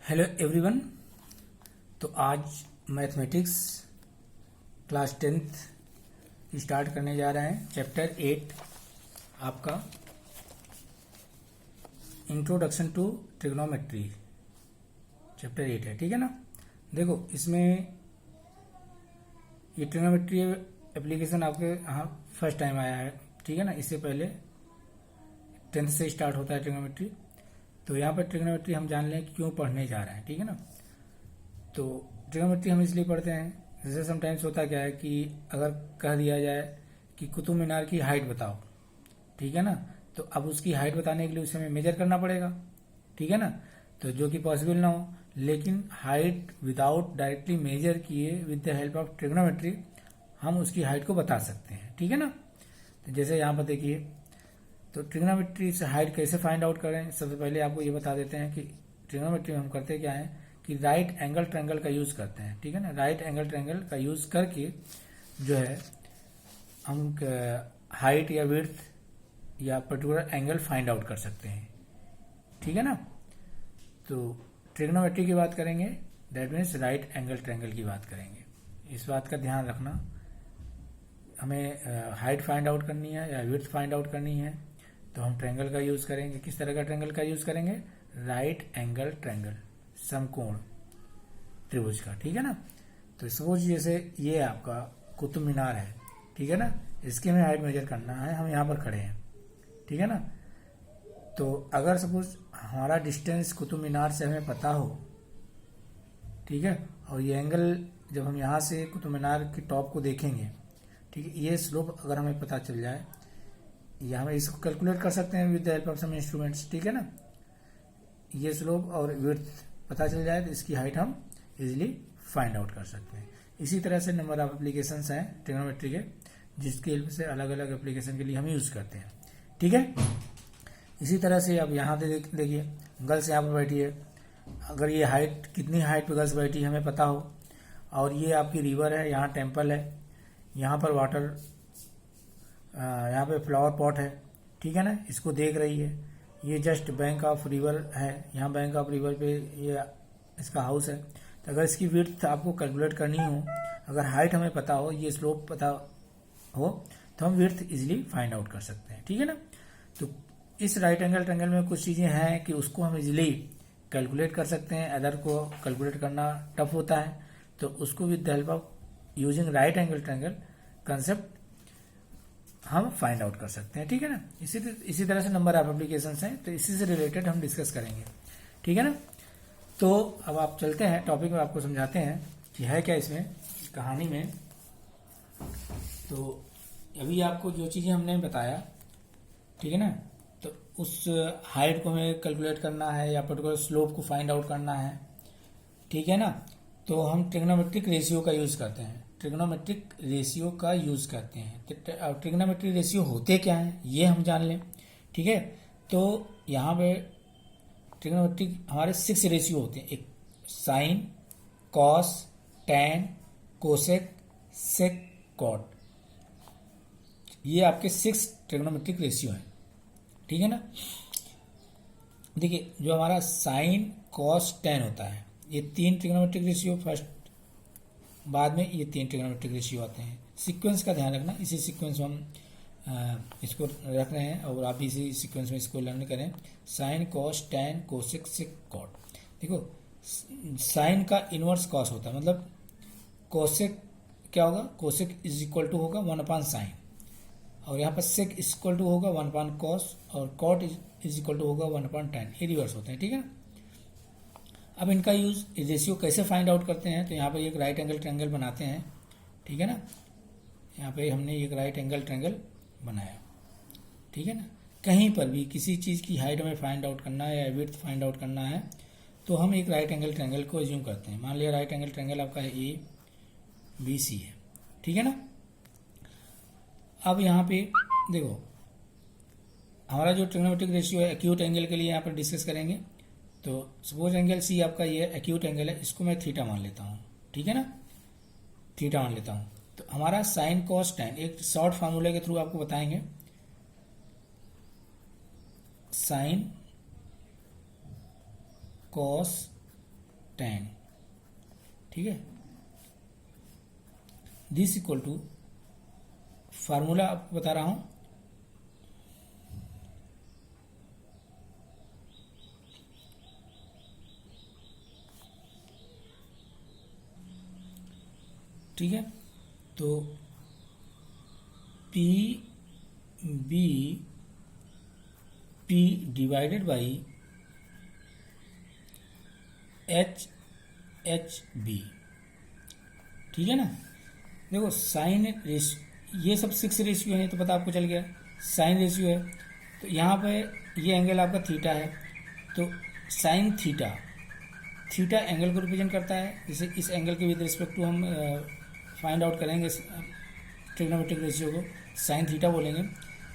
Hello everyone. तो आज mathematics class 10th start करने जा रहे हैं। चैप्टर 8 आपका इंट्रोडक्शन टू ट्रिग्नोमेट्री चैप्टर 8 है, ठीक है ना। देखो इसमें ये ट्रिग्नोमेट्री एप्लीकेशन आपके यहाँ फर्स्ट टाइम आया है, ठीक है ना। इससे पहले 10th से स्टार्ट होता है ट्रिग्नोमेट्री। तो यहाँ पर ट्रिग्नोमेट्री हम जान लें कि क्यों पढ़ने जा रहे हैं, ठीक है ना। तो ट्रिग्नोमेट्री हम इसलिए पढ़ते हैं, जैसे समटाइम्स होता क्या है कि अगर कह दिया जाए कि कुतुब मीनार की हाइट बताओ, ठीक है ना, तो अब उसकी हाइट बताने के लिए उसे हमें मेजर करना पड़ेगा, ठीक है ना। तो जो कि पॉसिबल ना हो, लेकिन हाइट विदाउट डायरेक्टली मेजर किए with the help of trigonometry हम उसकी हाइट को बता सकते हैं, ठीक है ना। तो जैसे यहाँ पर देखिए, तो ट्रिग्नोमेट्री से हाइट कैसे फाइंड आउट करें। सबसे पहले आपको ये बता देते हैं कि ट्रिग्नोमेट्री में हम करते क्या है कि राइट एंगल ट्रायंगल का यूज करते हैं, ठीक है ना। राइट एंगल ट्रायंगल का यूज करके जो है हम हाइट या विड्थ या पर्टिकुलर एंगल फाइंड आउट कर सकते हैं, ठीक है ना। तो ट्रिग्नोमेट्री की बात करेंगे, that means right angle triangle की बात करेंगे। इस बात का ध्यान रखना, हमें हाइट फाइंड आउट करनी है या विड्थ फाइंड आउट करनी है तो हम ट्रायंगल का यूज करेंगे। किस तरह का ट्रायंगल का यूज करेंगे? राइट एंगल ट्रायंगल, समकोण त्रिभुज का, ठीक है ना। तो सपोज जैसे ये आपका कुतुब मीनार है, ठीक है ना, इसकी हमें हाइट मेजर करना है, हम यहाँ पर खड़े हैं, ठीक है ना। तो अगर सपोज हमारा डिस्टेंस कुतुब मीनार से हमें पता हो, ठीक है, और ये एंगल जब हम यहाँ से कुतुब मीनार के टॉप को देखेंगे, ठीक है, ये स्लोप अगर हमें पता चल जाए, या हम इसको कैलकुलेट कर सकते हैं with the help of some instruments, ठीक है ना। ये स्लोप और विड्थ पता चल जाए तो इसकी हाइट हम इजीली फाइंड आउट कर सकते हैं। इसी तरह से नंबर ऑफ एप्लीकेशंस हैं ट्रिग्नोमेट्री के, जिसकी हेल्प से अलग अलग एप्लीकेशन के लिए हम यूज करते हैं, ठीक है। इसी तरह से अब यहाँ देखिए, गर्ल्स यहाँ पर बैठी है। अगर ये हाइट, कितनी हाइट पे गर्ल्स बैठी है हमें पता हो, और ये आपकी रिवर है, यहाँ टेम्पल है, यहाँ पर वाटर, यहाँ पे फ्लावर पॉट है, ठीक है ना, इसको देख रही है। ये जस्ट बैंक ऑफ रिवर है, यहाँ बैंक ऑफ रिवर पे ये इसका हाउस है। तो अगर इसकी विड्थ आपको कैलकुलेट करनी हो, अगर हाइट हमें पता हो, ये स्लोप पता हो, तो हम विड्थ इजीली फाइंड आउट कर सकते हैं, ठीक है ना। तो इस राइट एंगल ट्रायंगल में कुछ चीज़ें हैं कि उसको हम इजीली कैलकुलेट कर सकते हैं, अदर को कैलकुलेट करना टफ होता है। तो उसको with the help of using right angle triangle concept हम फाइंड आउट कर सकते हैं, ठीक है ना। इसी तरह से नंबर ऑफ एप्लीकेशंस हैं, तो इसी से रिलेटेड हम डिस्कस करेंगे, ठीक है ना। तो अब आप चलते हैं टॉपिक में, आपको समझाते हैं कि है क्या इसमें कहानी में। तो अभी आपको जो चीज़ें हमने बताया, ठीक है ना, तो उस हाइट को हमें कैलकुलेट करना है या पर्टिकुलर स्लोप को फाइंड आउट करना है, ठीक है ना। तो हम ट्रिग्नोमेट्रिक रेशियो का यूज करते हैं, ट्रिग्नोमेट्रिक रेशियो का यूज करते हैं। ट्रिग्नोमेट्रिक रेशियो होते क्या हैं ये हम जान लें, ठीक है। तो यहाँ पे ट्रिग्नोमेट्रिक हमारे 6 रेशियो होते हैं। एक साइन, कॉस, टैन, कोसेक, सेक, कॉट, ये आपके 6 ट्रिग्नोमेट्रिक रेशियो हैं, ठीक है ना। देखिए, जो हमारा साइन, कॉस, टैन होता है, ये 3 ट्रिग्नोमेट्रिक रेशियो फर्स्ट, बाद में ये 3 ट्रिग्नोमेट्रिक रेशियो आते हैं। सीक्वेंस का ध्यान रखना, इसी सीक्वेंस में हम इसको रख रहे हैं और आप भी इसी सीक्वेंस में इसको लर्न करें। साइन, कॉस, टैन, कोसेक, सेक, कॉट। देखो, साइन का इनवर्स कॉस होता है, मतलब कोसेक क्या होगा, कोसेक इज इक्वल टू होगा 1/sin, और यहाँ पर सेक इज इक्वल टू होगा 1/cos, और कॉट इज इक्वल टू होगा 1/tan। ये रिवर्स होते हैं, ठीक है ना। अब इनका यूज रेशियो कैसे फाइंड आउट करते हैं, तो यहाँ पर एक राइट एंगल ट्रायंगल बनाते हैं, ठीक है ना। यहाँ पे हमने एक राइट एंगल ट्रायंगल बनाया, ठीक है ना। कहीं पर भी किसी चीज़ की हाइट हमें फाइंड आउट करना है या विड्थ फाइंड आउट करना है, तो हम एक राइट एंगल ट्रायंगल को एज्यूम करते हैं। मान लिया राइट एंगल ट्रायंगल आपका ABC है, ठीक है ना। अब यहाँ पे देखो, हमारा जो ट्रिग्नोमेट्रिक रेशियो है एक्यूट एंगल के लिए यहाँ पर डिस्कस करेंगे। तो सपोज एंगल C आपका ये एक्यूट एंगल है, इसको मैं थीटा मान लेता हूँ, ठीक है ना, थीटा मान लेता हूँ। तो हमारा साइन, कॉस, टैन, एक शॉर्ट फार्मूले के थ्रू आपको बताएंगे। साइन, कॉस, tan, ठीक है। दिस इक्वल टू, फार्मूला आपको बता रहा हूं, ठीक है। तो P B P divided by H B, ठीक है ना। देखो साइन रेशियो, ये सब 6 रेशियो है तो पता आपको चल गया, साइन रेशियो है। तो यहाँ पे ये एंगल आपका थीटा है, तो साइन थीटा, थीटा एंगल को रिप्रेजेंट करता है। जैसे इस एंगल के विद रिस्पेक्ट टू हम फाइंड आउट करेंगे ट्रिग्नोमेट्रिक रेशियो को, साइन थीटा बोलेंगे।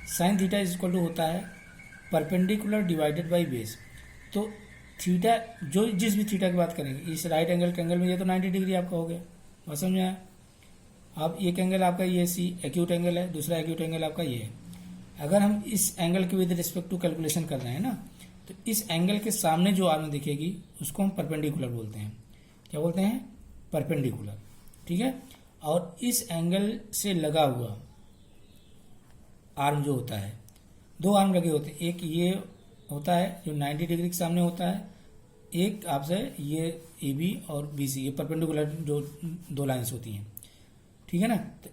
Sine theta is equal to होता है परपेंडिकुलर डिवाइडेड बाई बेस। तो थीटा, जो जिस भी थीटा की बात करेंगे, इस राइट एंगल ट्रायंगल में ये तो 90 डिग्री आपका हो गया, बात समझ में आया। अब एक एंगल आपका ये सी एक्यूट एंगल है, दूसरा एक्यूट एंगल आपका ये है। अगर हम इस एंगल के विद रिस्पेक्ट टू कैलकुलेशन कर रहे हैं ना, तो इस एंगल के सामने जो आर्म दिखेगी उसको हम परपेंडिकुलर बोलते हैं। क्या बोलते हैं? परपेंडिकुलर, ठीक है। और इस एंगल से लगा हुआ आर्म जो होता है, दो आर्म लगे होते हैं, एक ये होता है जो 90 डिग्री के सामने होता है, एक आपसे ये ए बी और बी सी, ये परपेंडिकुलर जो दो लाइंस होती हैं, ठीक है ना। तो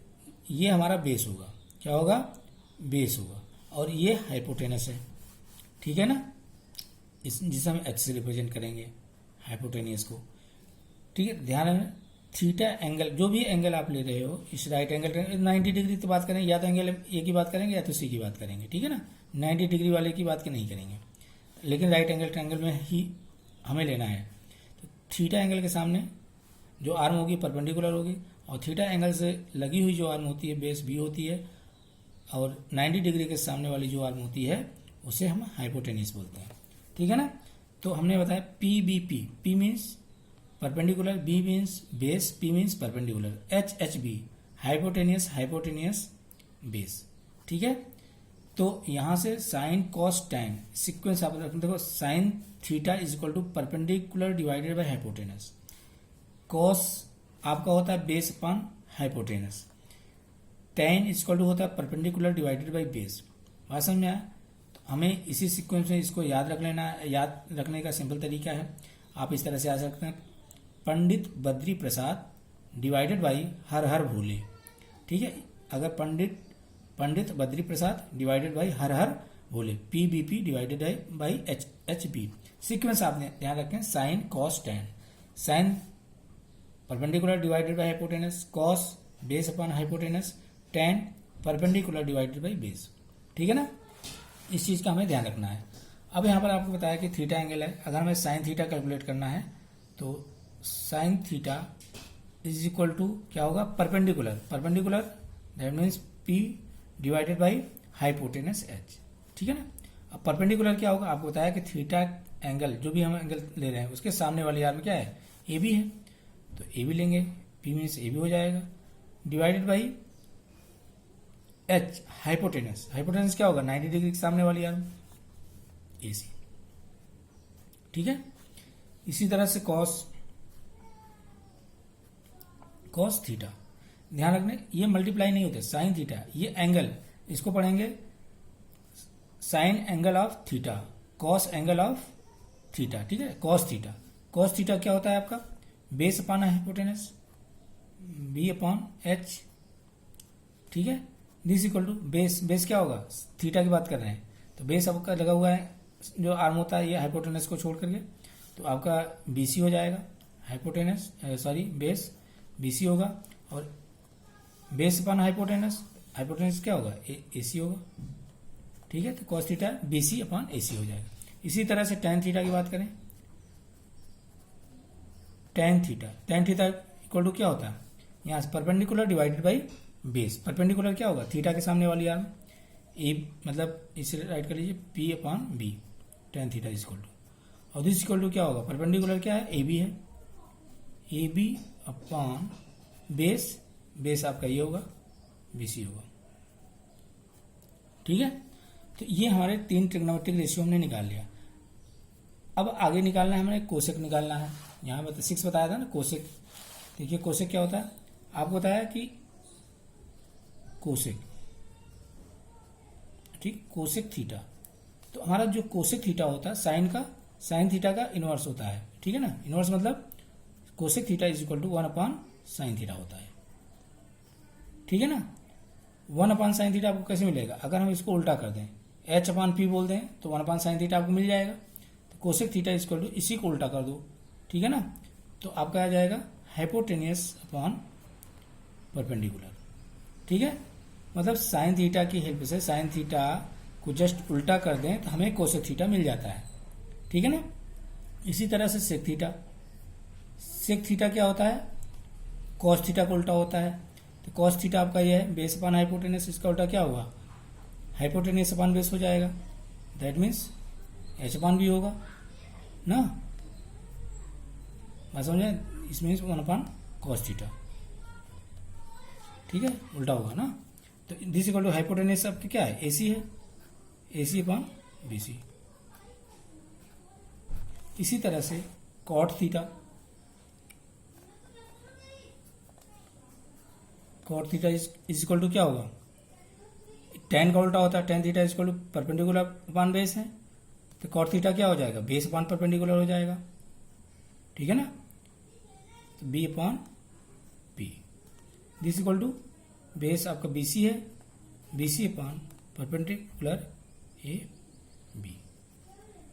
ये हमारा बेस होगा, क्या होगा? बेस होगा। और ये हाइपोटेनस है, ठीक है ना, जिसे हम एच से रिप्रेजेंट करेंगे हाइपोटेनियस को, ठीक है। ध्यान रखना, थीटा एंगल, जो भी एंगल आप ले रहे हो, इस राइट एंगल 90 डिग्री तो बात करेंगे, या तो एंगल ए की बात करेंगे या तो सी की बात करेंगे, ठीक है ना। 90 डिग्री वाले की बात नहीं करेंगे, लेकिन राइट एंगल ट्रायंगल में ही हमें लेना है। तो थीटा एंगल के सामने जो आर्म होगी परपेंडिकुलर होगी, और थीटा एंगल से लगी हुई जो आर्म होती है बेस बी होती है, और 90 डिग्री के सामने वाली जो आर्म होती है उसे हम हाइपोटेनियस बोलते हैं, ठीक है ना। तो हमने बताया P B P, P means perpendicular, B means base, P means perpendicular, H H B hypotenuse, hypotenuse base, ठीक है। तो यहां से साइन कॉस टैन सीक्वेंस आप देखो, sine theta is equal to perpendicular divided by hypotenuse, cos आपका होता है base upon hypotenuse, tan is equal to होता है परपेंडिकुलर डिवाइडेड बाय बेस। बात समझ में आया? तो हमें इसी सीक्वेंस में इसको याद रख लेना। याद रखने का सिंपल तरीका है, आप इस तरह से आ सकते हैं, पंडित बद्री प्रसाद डिवाइडेड बाई हर हर भोले, ठीक है। अगर Pandit Badri Prasad divided by Har Har Bhole, P B P divided by H H B. Sequence आपने ध्यान रखें, sine cos tan, sine perpendicular divided by hypotenuse, cos base upon hypotenuse, tan perpendicular divided by base, ठीक है ना। इस चीज का हमें ध्यान रखना है। अब यहाँ पर आपको बताया कि थीटा एंगल है, अगर हमें साइन थीटा कैलकुलेट करना है तो sine theta is equal to क्या होगा? Perpendicular, perpendicular that means P divided by hypotenuse H, ठीक है ना। अब परपेंडिकुलर क्या होगा? आपको बताया कि थीटा एंगल, जो भी हम एंगल ले रहे हैं उसके सामने वाली आर्म क्या है? ए बी है, तो ए बी लेंगे, पी मीन्स ए बी हो जाएगा, divided by H hypotenuse, hypotenuse क्या होगा? 90 डिग्री के सामने वाली आर्म ए सी, ठीक है। इसी तरह से कॉस थीटा, ध्यान रखने ये मल्टीप्लाई नहीं होते, साइन थीटा, ये एंगल, इसको पढ़ेंगे sine angle of theta, cos angle of theta, ठीक है। कॉस थीटा क्या होता है आपका? Base upon hypotenuse, B upon H, ठीक है। दिस इक्वल टू बेस क्या होगा? थीटा की बात कर रहे हैं तो बेस आपका लगा हुआ है, जो आर्म होता है ये हाइपोटेनस को छोड़ करके, तो आपका बीसी हो जाएगा, हाइपोटेनस बेस बीसी होगा, और बेस अपॉन हाइपोटेनस, हाइपोटेनस क्या होगा? एसी होगा, ठीक है। तो cos theta BC upon AC हो जाएगा। इसी तरह से टैन थीटा की बात करें, टैन थीटा इक्वल टू क्या होता है? यहाँ से perpendicular divided by base, perpendicular क्या होगा? थीटा के सामने वाली आर्म ए, मतलब इसे राइट कर लीजिए, P upon B, tan theta is equal to, और दिस इक्वल टू क्या होगा? परपेंडिकुलर क्या है? ए बी है, ए बी अपॉन बेस आपका ये होगा, बीसी होगा, ठीक है। तो ये हमारे 3 ट्रिग्नोमेट्रिक रेशियो हमने निकाल लिया। अब आगे निकालना है, हमें कोसेक निकालना है। यहाँ पर 6 बताया था ना कोसेक। देखिए कोसेक क्या होता है, आपको बताया कि कोसेक, ठीक, कोसेक थीटा। तो हमारा जो कोसेक थीटा होता है साइन थीटा का इनवर्स होता है, ठीक है ना। इनवर्स मतलब cosec theta is equal to 1/sin theta होता है, ठीक है ना। 1/sin थीटा आपको कैसे मिलेगा, अगर हम इसको उल्टा कर दें, h/p बोल दें तो 1/sin थीटा आपको मिल जाएगा। तो cosec theta is equal to इसी को उल्टा कर दो, ठीक है ना। तो आपका आ जाएगा हाइपोटेनियस अपॉन परपेंडिकुलर, ठीक है। मतलब साइन थीटा की हेल्प से साइन थीटा को जस्ट उल्टा कर दें तो हमें कोसेक थीटा मिल जाता है, ठीक है ना। इसी तरह से सेक थीटा क्या होता है, कॉस थीटा को उल्टा होता है। तो कॉस थीटा आपका ये है बेस अपॉन हाइपोटेनियस, इसका उल्टा क्या होगा, हाइपोटेनियस अपॉन बेस हो जाएगा। दैट मीन्स h/v होगा ना, बात समझे। इसमें 1/cos थीटा, ठीक है, उल्टा होगा ना। तो दिस इक्वल टू हाइपोटेनियस आपकी क्या है, AC है, AC/BC। इसी तरह से cot theta is equal to क्या होगा, tan का उल्टा होता है, tan theta is equal to perpendicular upon base है। तो कॉट थीटा क्या हो जाएगा, बेस अपॉन परपेंडिकुलर हो जाएगा, ठीक है ना। तो B/P this equal to base आपका BC है, BC अपॉन परपेंडिकुलर AB,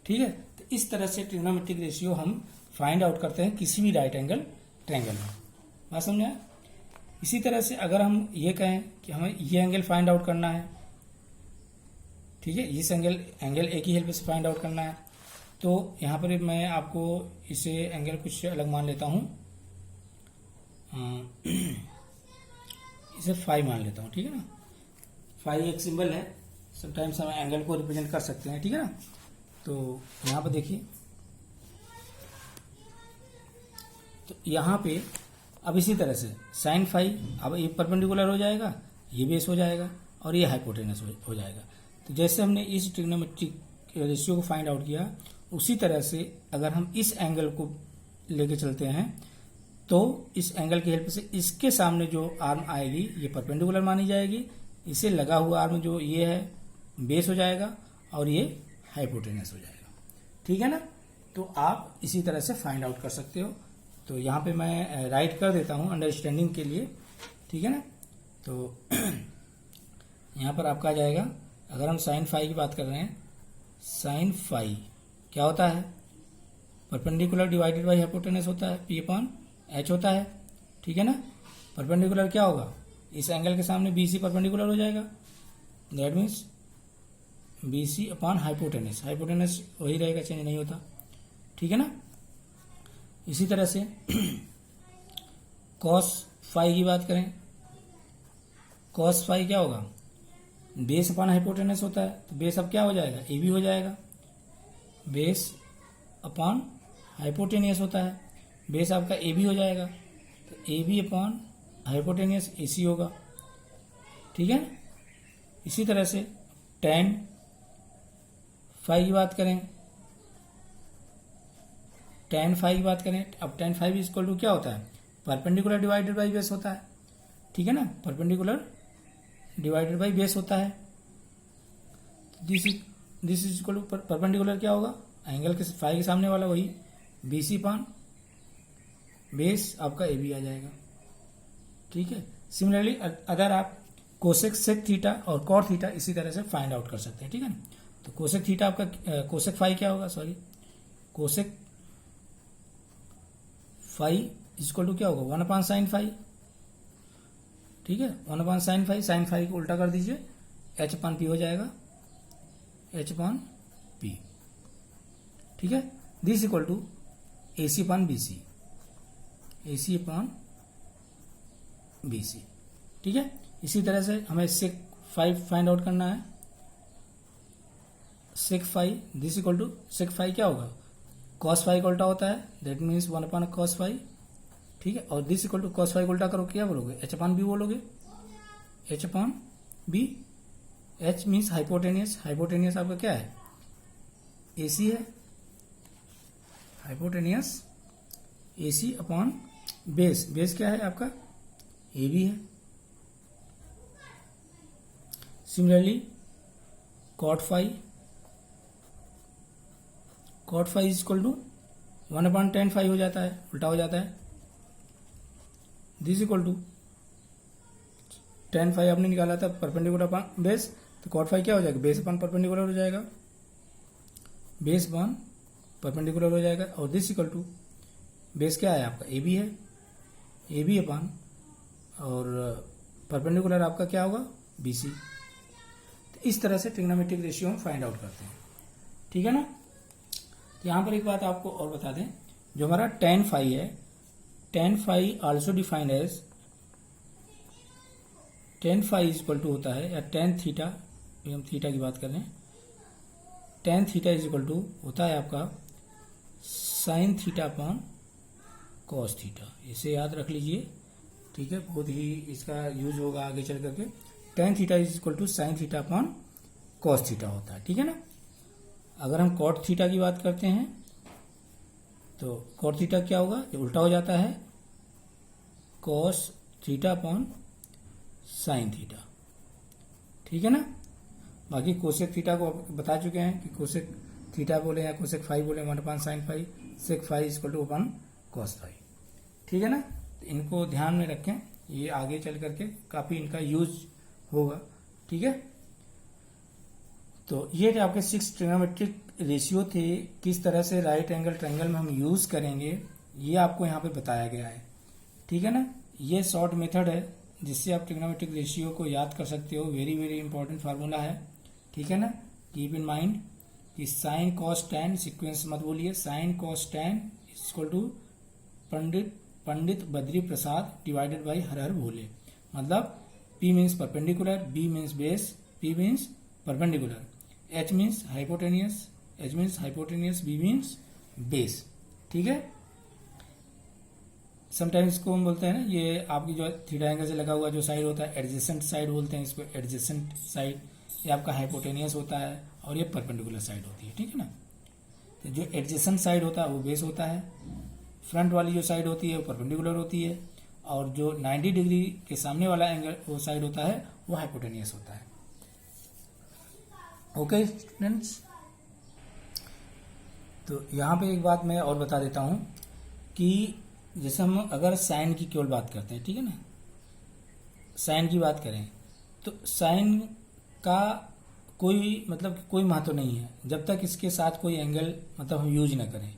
ठीक है। तो इस तरह से ट्रिग्नोमेट्रिक रेशियो हम फाइंड आउट करते हैं किसी भी राइट एंगल ट्रायंगल में, बात समझा। इसी तरह से अगर हम ये कहें कि हमें ये एंगल फाइंड आउट करना है, ठीक है, इस एंगल A की हेल्प से फाइंड आउट करना है, तो यहाँ पर मैं आपको इसे एंगल कुछ अलग मान लेता हूँ, इसे फाई मान लेता हूँ, ठीक है ना। फाई एक सिंबल है, समटाइम्स हम एंगल को रिप्रेजेंट कर सकते हैं, ठीक है ना। तो यहाँ पर देखिए, तो यहाँ पे अब इसी तरह से साइन फाई, अब ये परपेंडिकुलर हो जाएगा, ये बेस हो जाएगा और ये हाइपोटेनस हो जाएगा। तो जैसे हमने इस ट्रिग्नोमेट्रिक रेशियो को फाइंड आउट किया, उसी तरह से अगर हम इस एंगल को लेके चलते हैं तो इस एंगल की हेल्प से इसके सामने जो आर्म आएगी ये परपेंडिकुलर मानी जाएगी, इसे लगा हुआ आर्म जो ये है बेस हो जाएगा और ये हाइपोटेनस हो जाएगा, ठीक है ना। तो आप इसी तरह से फाइंड आउट कर सकते हो। तो यहाँ पे मैं राइट कर देता हूँ अंडरस्टैंडिंग के लिए, ठीक है ना। तो यहाँ पर आपका आ जाएगा, अगर हम साइन फाई की बात कर रहे हैं, साइन फाई क्या होता है, परपेंडिकुलर डिवाइडेड बाई हाइपोटेनस होता है, P/H होता है, ठीक है ना। परपेंडिकुलर क्या होगा, इस एंगल के सामने BC परपेंडिकुलर हो जाएगा, that means BC upon hypotenuse, hypotenuse वही रहेगा, चेंज नहीं होता, ठीक है ना। इसी तरह से कॉस फाई की बात करें, कॉस फाई क्या होगा, बेस अपॉन हाइपोटेनस होता है, तो बेस अब क्या हो जाएगा, AB हो जाएगा, बेस अपॉन हाइपोटेनियस होता है, बेस आपका AB हो जाएगा, तो AB अपॉन हाइपोटेनियस AC होगा, ठीक है। इसी तरह से tan फाई की बात करें, tan फाई की बात करें, अब tan फाई इक्वल टू क्या होता है, परपेंडिकुलर डिवाइडेड बाई बेस होता है, ठीक है ना, परपेंडिकुलर डिवाइडेड बाई बेस होता है। This is equal to perpendicular क्या होगा, एंगल के फाई के सामने वाला वही BC पान बेस आपका AB आ जाएगा, ठीक है। सिमिलरली अगर आप कोसेक सेक थीटा और कॉट थीटा इसी तरह से फाइंड आउट कर सकते हैं, ठीक है ना। तो कोसेक थीटा आपका कोसेक फाई क्या होगा, sorry cosec phi equal to क्या होगा, 1/sin फाई, ठीक है, 1/sin फाई, साइन फाई को उल्टा कर दीजिए, H/P हो जाएगा, H/P, ठीक है। This equal to AC/BC, AC/BC, ठीक है। इसी तरह से हमें सेक फाई फाइंड आउट करना है, sec phi, this equal to sec phi क्या होगा, कॉस फाई का उल्टा होता है, दैट मीन्स 1/cos फाई, ठीक है। और this equal to cos phi को उल्टा करो क्या बोलोगे, H/B बोलोगे, H/B, H means hypotenuse, hypotenuse आपका क्या है AC है, hypotenuse AC upon base. Base क्या है आपका? AB है। Similarly cot phi is equal to 1/tan phi हो जाता है, उल्टा हो जाता है। This equal to tan phi आपने निकाला था परपेंडिकुलर अपॉन बेस, तो cot फाई क्या हो जाएगा? बेस अपॉन परपेंडिकुलर हो जाएगा, बेस अपॉन परपेंडिकुलर हो जाएगा। और दिस इक्वल टू बेस क्या है आपका? AB है, AB अपॉन और परपेंडिकुलर आपका क्या होगा? BC। तो इस तरह से ट्रिग्नोमेट्रिक रेशियो हम फाइंड आउट करते हैं, ठीक है ना। तो यहाँ पर एक बात आपको और बता दें, जो हमारा tan फाई है, tan phi also defined as tan phi is equal to होता है, या tan थीटा, हम थीटा की बात कर रहे हैं, tan theta is equal to होता है आपका sin theta upon cos theta. इसे याद रख लीजिए, ठीक है, बहुत ही इसका यूज होगा आगे चल करके। tan theta is equal to sin theta upon cos theta होता है, ठीक है ना। अगर हम cot थीटा की बात करते हैं तो cot थीटा क्या होगा? ये उल्टा हो जाता है, cos theta upon sin theta, ठीक है ना। बाकी कोसेक थीटा को बता चुके हैं कि कोसेक थीटा बोले या कोसेक फाई बोले 1/sin phi, sec phi is equal to upon cos phi, ठीक है ना। तो इनको ध्यान में रखें, ये आगे चल करके काफ़ी इनका यूज होगा, ठीक है। तो ये आपके 6 ट्रिग्नोमेट्रिक रेशियो थे, किस तरह से राइट एंगल ट्रायंगल में हम यूज करेंगे ये आपको यहाँ पे बताया गया है, ठीक है ना। ये शॉर्ट मेथड है जिससे आप ट्रिग्नोमेट्रिक रेशियो को याद कर सकते हो। वेरी वेरी इंपॉर्टेंट फार्मूला है, ठीक है ना। कीप इन माइंड कि साइन कॉस टैन, सीक्वेंस मत बोलिए, sine cos tan equal to Pandit Badri Prasad divided by Har Har Bhole. मतलब P means perpendicular, B means base, P means perpendicular, H means hypotenuse, B means base, ठीक है। समटाइम्स इसको हम बोलते हैं ना, ये आपकी जो थीटा एंगल से लगा हुआ जो साइड होता है एडजेसेंट साइड बोलते हैं इसको, एडजेसेंट साइड, ये आपका हाइपोटेनियस होता है और ये परपेंडिकुलर साइड होती है, ठीक है ना। तो जो एडजेसेंट साइड होता है वो बेस होता है, फ्रंट वाली जो साइड होती है वो परपेंडिकुलर होती है, और जो 90 डिग्री के सामने वाला एंगल वो साइड होता है वो हाइपोटेनियस होता है। ओके स्टूडेंट्स, तो यहाँ पे एक बात मैं और बता देता हूँ कि जैसे हम अगर साइन की केवल बात करते हैं, ठीक है ना, साइन की बात करें तो साइन का कोई मतलब कोई महत्व नहीं है जब तक इसके साथ कोई एंगल मतलब हम यूज ना करें।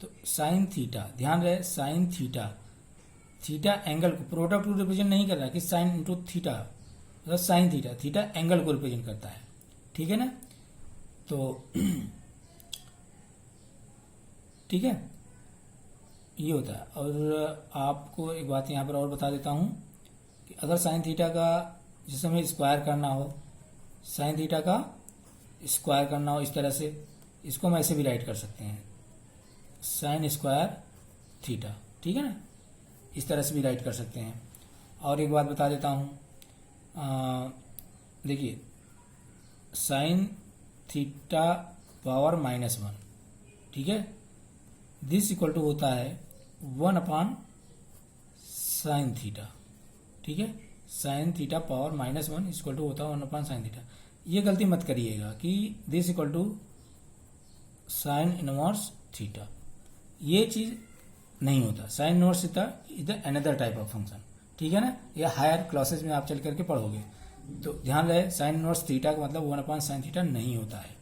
तो साइन थीटा, ध्यान रहे, साइन थीटा एंगल को प्रोडक्ट को रिप्रेजेंट नहीं कर रहा है कि साइन इंटू थीटा, मतलब साइन थीटा एंगल को रिप्रेजेंट करता है, ठीक है ना। तो ठीक है, ये होता है। और आपको एक बात यहाँ पर और बता देता हूँ कि अगर साइन थीटा का जिस हमें स्क्वायर करना हो, साइन थीटा का स्क्वायर करना हो इस तरह से, इसको हम ऐसे भी राइट कर सकते हैं, साइन स्क्वायर थीटा, ठीक है ना, इस तरह से भी राइट कर सकते हैं। और एक बात बता देता हूँ, देखिए साइन थीटा पावर -1, ठीक है, दिस इक्वल टू होता है 1/sin थीटा, ठीक है, sine theta power -1 equal to होता है 1/sin थीटा। ये गलती मत करिएगा कि this equal to sine inverse theta, ये चीज नहीं होता। Sine inverse theta is another type of function, ठीक है ना, ये हायर क्लासेस में आप चल करके पढ़ोगे। तो ध्यान रहे, साइन इनवर्स थीटा का मतलब 1/sin थीटा नहीं होता है,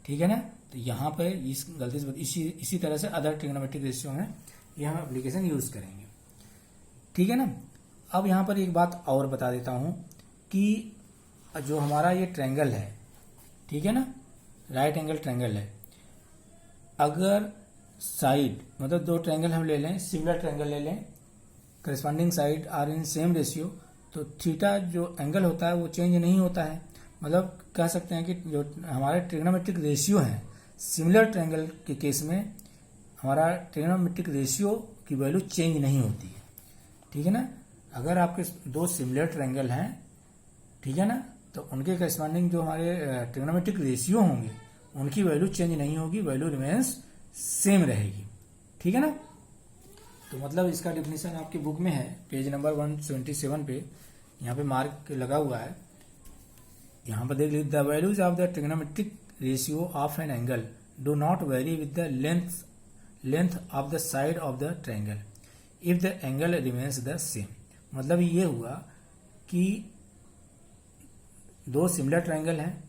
ठीक है ना। तो यहाँ पे इस गलती से इसी तरह से अदर ट्रिग्नोमेट्रिक रेशियो में ये हम एप्लीकेशन यूज करेंगे, ठीक है ना। अब यहाँ पर एक बात और बता देता हूँ कि जो हमारा ये ट्रायंगल है, ठीक है ना, राइट एंगल ट्रायंगल है, अगर साइड मतलब दो ट्रायंगल हम ले लें, सिमिलर ट्रायंगल ले लें, corresponding side are in same ratio, तो थीटा जो एंगल होता है वो चेंज नहीं होता है। मतलब कह सकते हैं कि जो हमारे ट्रिग्नोमेट्रिक रेशियो हैं सिमिलर ट्रायंगल के केस में, हमारा ट्रिग्नोमेट्रिक रेशियो की वैल्यू चेंज नहीं होती है, ठीक है ना। अगर आपके दो सिमिलर ट्रायंगल हैं, ठीक है ना, तो उनके करस्पॉन्डिंग जो हमारे ट्रिग्नोमेट्रिक रेशियो होंगे उनकी वैल्यू चेंज नहीं होगी, वैल्यू रिमेन्स सेम रहेगी। ठीक है ना। तो मतलब इसका डिफिनेशन आपकी बुक में है, पेज नंबर 177 पे, यहाँ पे मार्क लगा हुआ है। यहाँ पर देख लीजिए, the values of the trigonometric ratio of an angle do not very with the length of the side of the triangle if the angle remains the same. मतलब ये हुआ कि दो सिमिलर ट्रायंगल हैं,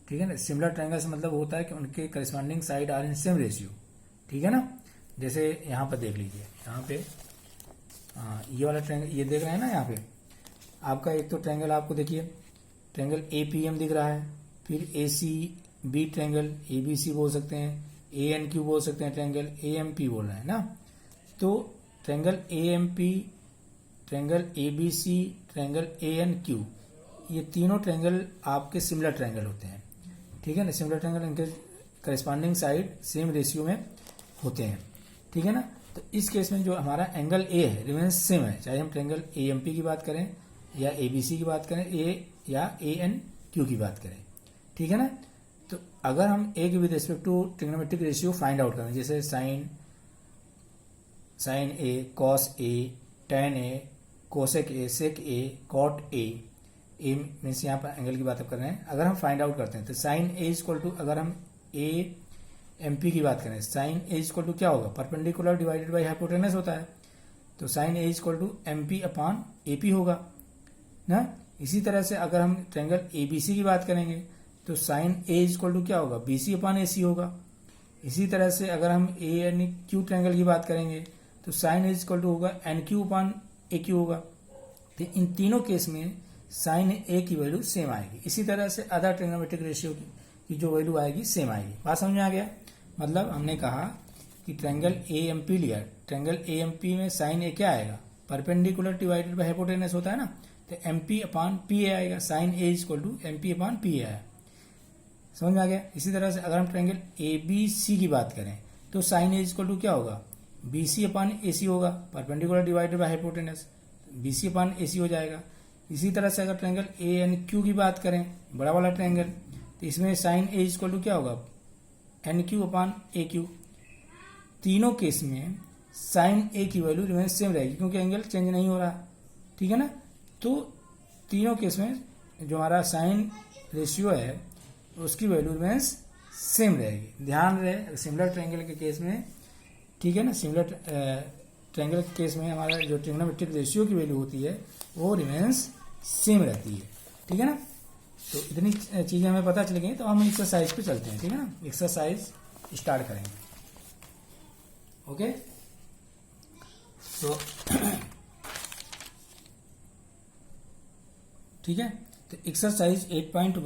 ठीक है ना। सिमिलर ट्रायंगल से मतलब होता है कि उनके corresponding side are in same ratio, ठीक है ना। जैसे यहाँ पर देख लीजिए, यहाँ पे ये वाला ट्रायंगल ये देख रहे हैं ना, यहाँ पे आपका एक तो ट्रायंगल आपको देखिए, ट्रायंगल APM दिख रहा है, फिर ACB ट्रायंगल, ABC बोल सकते हैं, ANQ बोल सकते हैं, ट्रायंगल AMP बोल रहे हैं ना। तो triangle AMP, triangle ABC, triangle ANQ, ये तीनों ट्रायंगल आपके सिमिलर ट्रायंगल होते हैं, ठीक है ना। सिमिलर ट्रायंगल इनके करस्पॉन्डिंग साइड सेम रेशियो में होते हैं, ठीक है ना। तो इस केस में जो हमारा एंगल A है रिमेंस सेम है, चाहे हम ट्रायंगल AMP की बात करें या ABC की बात करें, A या ANQ की बात करें, ठीक है ना। तो अगर हम A के with respect to trigonometric ratio find out करें, जैसे sine A, cos A, tan A, cosec A, sec A, cot A, A means यहाँ पर एंगल की बात कर रहे हैं। अगर हम फाइंड आउट करते हैं तो साइन A इक्वल टू, अगर हम AMP की बात करें, साइन A इक्वल टू क्या होगा, परपेंडिकुलर डिवाइडेड बाई हाइपोटेनस होता है, तो sine A equal to MP upon AP होगा ना। इसी तरह से अगर हम ट्रायंगल ABC की बात करेंगे तो साइन A इक्वल टू क्या होगा, BC अपॉन AC होगा। इसी तरह से अगर हम ANQ ट्रायंगल की बात करेंगे तो साइन A इक्वल टू होगा NQ अपॉन AQ होगा। तो इन तीनों केस में साइन A की वैल्यू सेम आएगी। इसी तरह से अदर ट्रिग्नोमेट्रिक रेशियो की जो वैल्यू आएगी सेम आएगी। बात समझ में आ गया। मतलब हमने कहा कि ट्रायंगल AMP लिया, ट्रायंगल AMP में साइन A क्या आएगा, परपेंडिकुलर डिवाइडेड बाय हाइपोटेनस होता है ना, तो MP अपॉन PA आएगा, sine A equal to MP upon PA आया। समझ में आ गया। इसी तरह से अगर हम ट्रायंगल ABC की बात करें तो साइन A इक्वल टू क्या होगा, BC अपॉन AC होगा, perpendicular divided by hypotenuse, BC upon AC हो जाएगा। इसी तरह से अगर ट्रायंगल ANQ की बात करें, बड़ा वाला ट्रायंगल, तो इसमें साइन A इक्वल टू क्या होगा, NQ अपॉन AQ। तीनों केस में साइन A की वैल्यू रिमेन सेम रहेगी क्योंकि एंगल चेंज नहीं हो रहा, ठीक है ना। तो तीनों केस में जो हमारा साइन रेशियो है उसकी वैल्यू रिमेन्स सेम रहेगी। ध्यान रहे सिमिलर ट्रायंगल के केस में, ठीक है ना, सिमिलर ट्रायंगल के केस में हमारा जो ट्रिग्नोमेट्रिक रेशियो की वैल्यू होती है वो रिमेन्स सेम रहती है, ठीक है ना। तो इतनी चीजें हमें पता चल गई। तो हम एक्सरसाइज पे चलते हैं, ठीक है ना। एक्सरसाइज स्टार्ट करेंगे, ओके। तो ठीक है, तो एक्सरसाइज 8.1